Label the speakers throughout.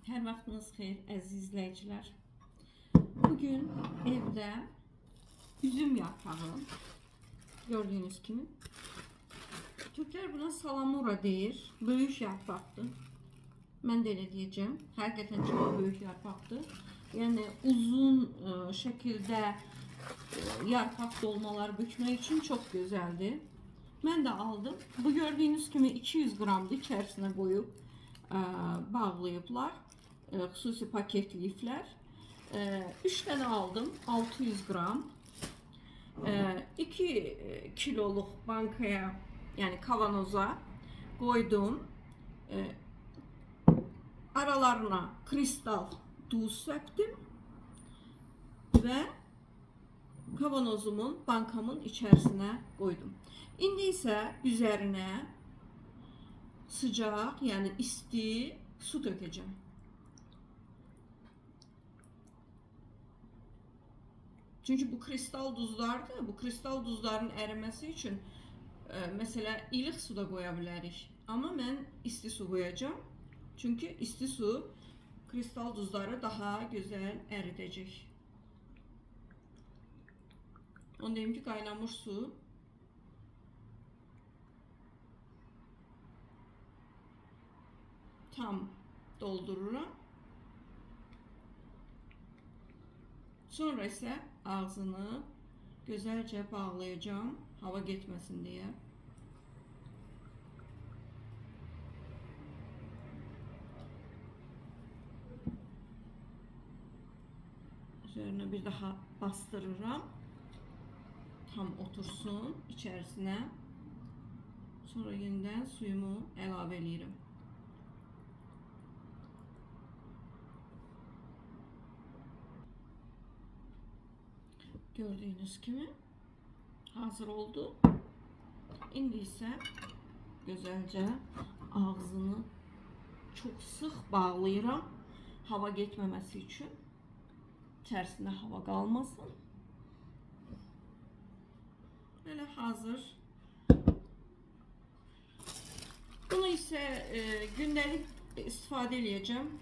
Speaker 1: Hər vaxtınız xeyir, əziz izləyicilər. Bugün evdə üzüm yarpağı, gördüyünüz kimi. Türklər buna salamura deyir, böyük yarpaqdır. Mən də elə deyəcəm, həqiqətən çox böyük yarpaqdır. Yəni uzun şəkildə yarpaq dolmalar bükmək üçün çox gözəldir. Mən də aldım. Bu gördüyünüz kimi 200 qramdır, içərisinə qoyub bağlayıblar. Xüsusi paketliyiblər. 3 dənə aldım, 600 qram. 2 kiloluq bankaya, yəni kavanoza qoydum. Aralarına kristal duz səpdim və kavanozumun, bankamın içərisinə qoydum. İndi isə üzərinə sıcaq, yəni isti su tökəcəm. Çünki bu kristal duzlardır. Bu kristal duzların əriməsi üçün məsələ ilıq suda qoya bilərik. Amma mən isti su qoyacağım. Çünki isti su kristal duzları daha gözəl əridəcək. Onu deyim ki, qaynamış su. Tam doldururam. Sonra isə ağzını gözəlcə bağlayacağım, hava getməsin deyə. Üzərinə bir daha bastırıram. Tam otursun içərisinə. Sonra yenidən suyumu əlavə edirəm. Gördüyünüz kimi hazır oldu. İndi isə gözəlcə ağzını çox sıx bağlayıram. Hava getməməsi üçün. İçərisində hava qalmasın. Belə hazır. Bunu isə gündəlik istifadə edəcəm.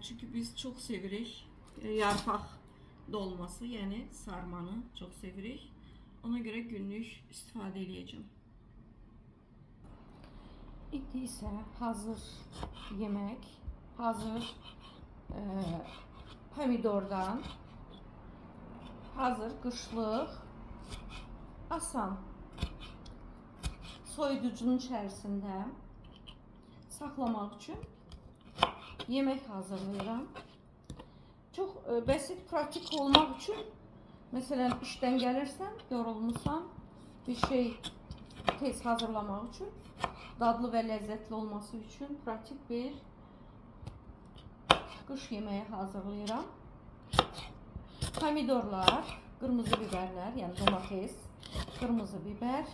Speaker 1: Çünki biz çox sevirik yarpaq dolması, yəni sarmanı çox sevirik. Ona görə günlük istifadə edəcəm. İndi isə hazır yemək, hazır pomidordan, hazır qışlıq, asan soyuducunun içərisində saxlamaq üçün yemək hazırlayıram. Çox bəsit, pratik olmaq üçün, məsələn, işdən gəlirsən, yorulmuşsan, bir şey tez hazırlamaq üçün, dadlı və ləzzətli olması üçün pratik bir qış yeməyi hazırlayıram. Pomidorlar, qırmızı biberlər, yəni domates, qırmızı biber.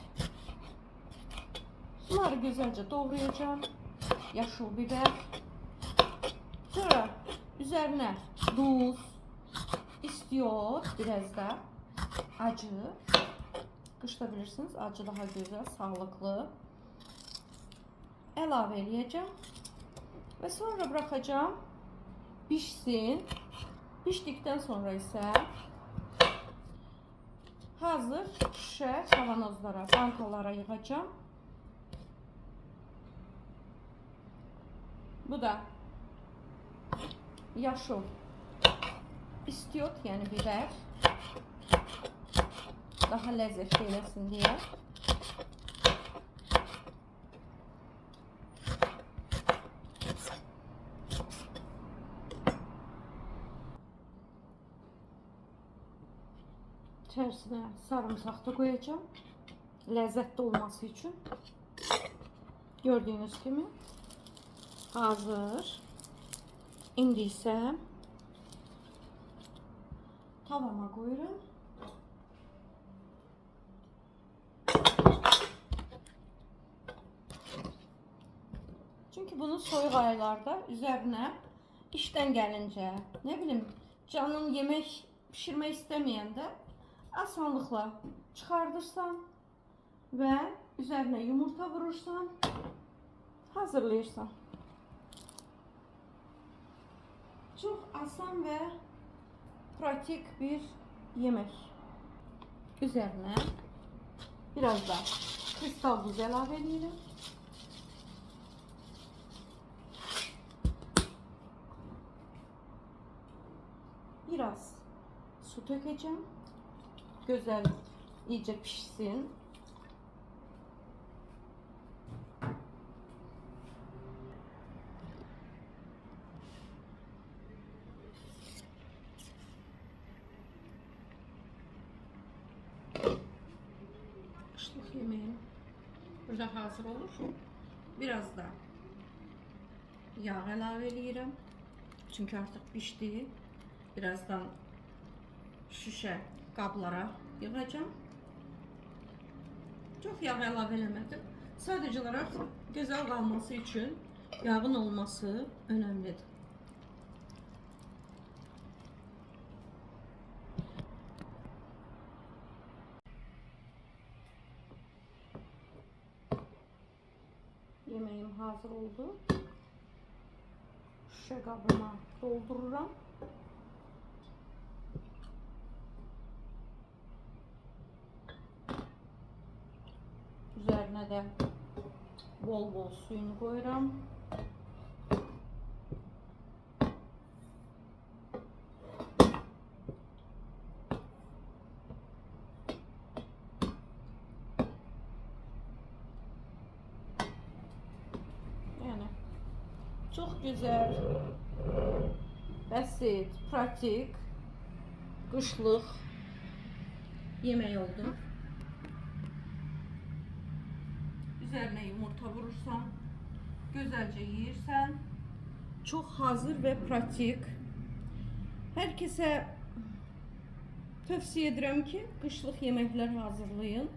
Speaker 1: Bunları gözəlcə doğrayacağım. Yaşıl biber. Sonra üzərinə duz, istiyor, biraz da acı. Qışda bilirsiniz, acı daha gözəl, sağlıqlı. Əlavə edəcəm və sonra bırakacağım pişsin. Pişdikdən sonra isə hazır şişə kavanozlara, bankalara yığacağım. Bu da yaşıl istiot, yəni biber, daha ləzzətli eləsin deyə. İçərisinə sarımsaq da qoyacağım, ləzzətli olması üçün. Gördüyünüz kimi hazır. İndi isə tavama qoyuram. Çünki bunu soyuq aylarda üzərinə işdən gəlincə, nə bilim, canın yemək pişirmək istəməyəndə asanlıqla çıxardırsan və üzərinə yumurta vurursan, hazırlayırsan. Çok asan ve pratik bir yemek. Üzerine biraz da kristal buz ilave edelim. Biraz su dökeceğim. Güzel iyice pişsin. Kışlık yemeğim burada hazır olur. Biraz da yağ ilave ediyorum. Çünkü artık pişti. Birazdan şişe kablara yığacağım. Çok yağ ilave eləmədim. Sadece olarak güzel kalması için yağın olması önemlidir. Yemeğim hazır oldu. Şişe kabıma doldururam. Üzerine de bol bol suyunu koyuram. Yani çok güzel, basit, pratik, kışlık yemeği oldu. Üzerine yumurta vurursan, güzelce yiyirsen, çok hazır ve pratik. Herkese tövsiye ederim ki kışlık yemekler hazırlayın.